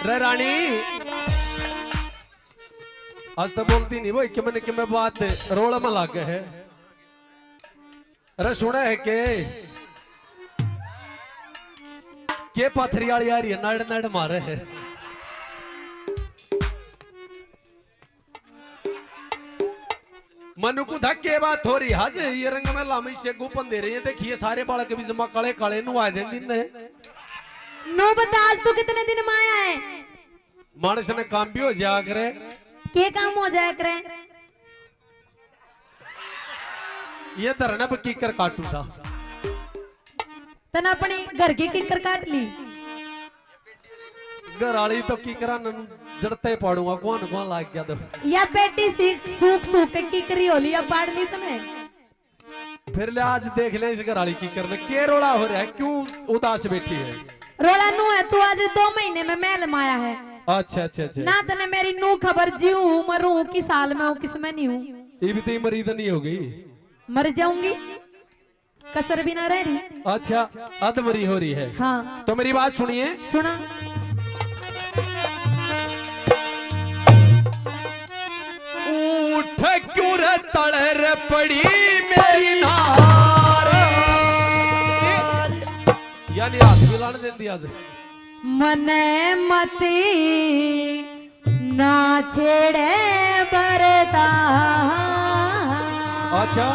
रे रानी आज तो बोलती नहीं वो कि मैं बात रोड़ा में लागे है। अरे सुना है के पथरी वाली आ रही है नड़ नड़ मारे है। मनु को धक्के बात हो रही आज ये रंग में लामी से गुपन दे रही है। देखिए सारे बालक भी जमा काले काले नुआ दे दिन ने नो बता आज तू कितने दिन में आया है? मानस ने काम भी हो जाया करे। के काम हो जाया करे? ये धरना पे कीकर काटू था तना अपने घर की किकर काट ली। घर वाली तो कीकरा जड़ते पड़ूंगा कौन कौन लाग गया तो या बेटी सूख सूख के कीकरी होली या पाड़ ली तने। फिर ले आज देख ले इस घर वाली कीकर ने के रोड़ा हो रहा है क्यों उदास बैठी है? रोड़ा नू है तू आज 2 महीने में महल माया है। अच्छा अच्छा अच्छा ना तने मेरी नू खबर जीव हूँ मरू कि साल में हूँ किस में नहीं हूँ। ये भी तो मरीद नहीं होगी मर जाऊंगी कसर भी ना रह रही। अच्छा अधमरी हो रही है। हाँ तो मेरी बात सुनिए सुना। उठ क्यों रे तड़र पड़ी मेरी नार यानी हाथ मिलान देंदी आज मने मती ना छेड़े बरता। अच्छा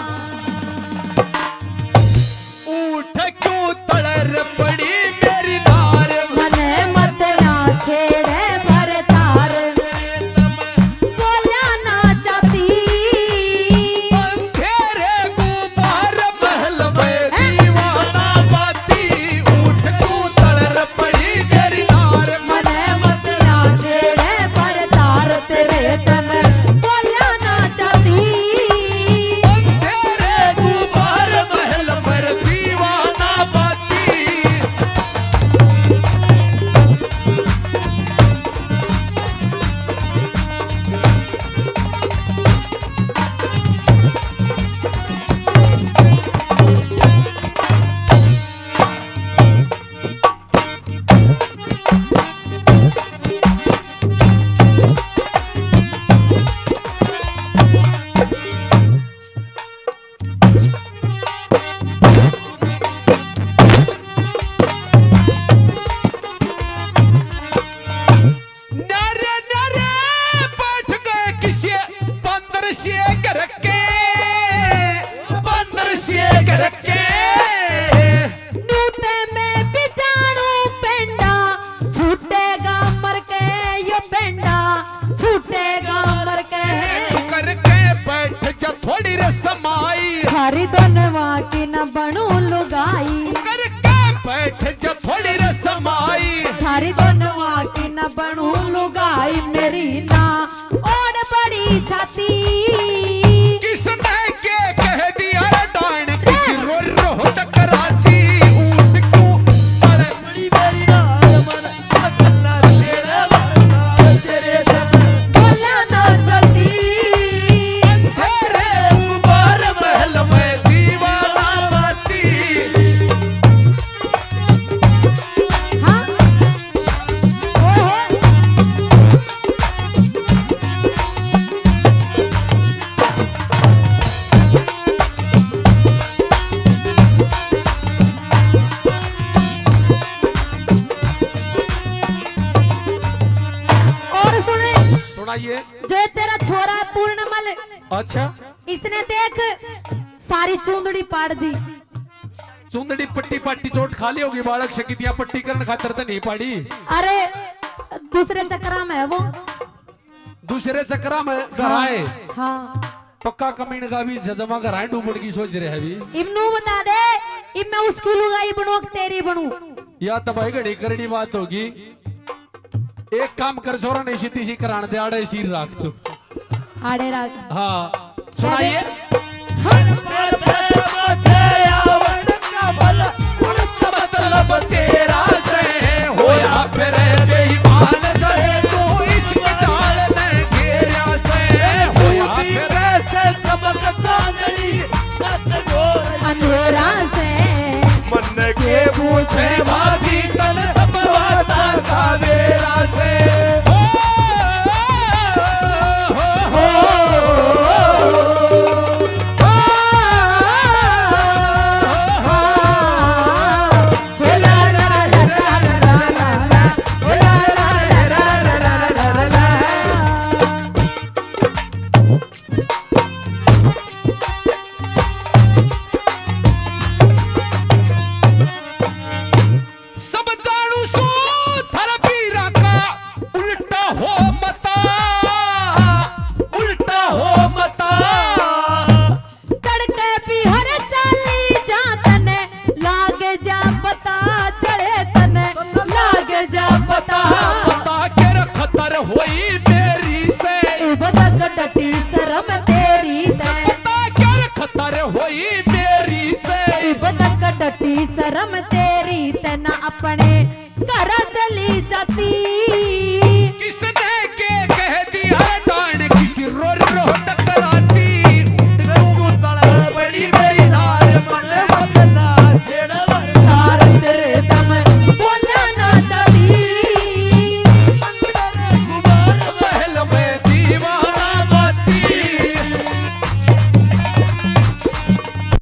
उठ क्यों तड़र पड़ी मेरी नार मने मत ना छेड़े बरतार बोला ना चाहती अंधेरे गुबार महल में दीवाना बाती उठ क्यों तड़र पड़ी मेरी नार मने मत ना छेड़े बरतार तेरे तन बोला ना चाहती अंधेरे गुबार महल में दीवाना बाती। नरे नरे बैठ गए किसी बंदर से घर के बंदर से घर के नूते में बिचारू पेंडा छूटेगा मर के यो पेंडा छूटेगा मर के करके बैठ जा थोड़ी रे समाई हरी दोनवा की न बनू लुगाई करके बैठ जा थोड़ी रे समाई हरी दोनवा की न बनू लुगाई मेरी ना ओढ़ बड़ी छाती किसने के कह दिया रे डांड किसी रो रो टकराती उठ क्यों अरे बड़ी मेरी नार मन अकल्ला तेरे वाला तेरे दम बोला ना जल्दी अंधेरे गुबार महल में दीवाना बाती। हाँ ओहो और सुने सुनाइए। जो तेरा छोरा है पूर्णमल अच्छा इसने देख सारी चूंदड़ी पाड़ दी। सुंदड़ी पट्टी पट्टी चोट खाली होगी बालक शकीतिया पट्टी करने खातर तो नहीं पाड़ी। अरे दूसरे चक्रा में है वो। दूसरे चक्रा में गराए हाँ पक्का कमीन का भी जमा गराए डूबड़ की सोच रहे हैं अभी। इब नू बता दे इब मैं उसकी लुगाई बनू कि तेरी बनू। या तो भाई घड़ी करनी बात होगी। एक काम कर छोरा नहीं सीधी सी कराने दे आड़े सीर राख तू। आड़े रात हाँ सुनाइए। मतलब तेरा से होया फिर बेईमान चले तू इश्क डालने घेरा से होया फिर से सबक चांदनी अंधेरा से मन के पूछे भाभी तन सब वाता का बेरा से पता पता के खतर होई मेरी से बदक डटी शर्म तेरी ते पता के खतर होई मेरी से बदक डटी शर्म तेरी ते ना अपने घर चली जाती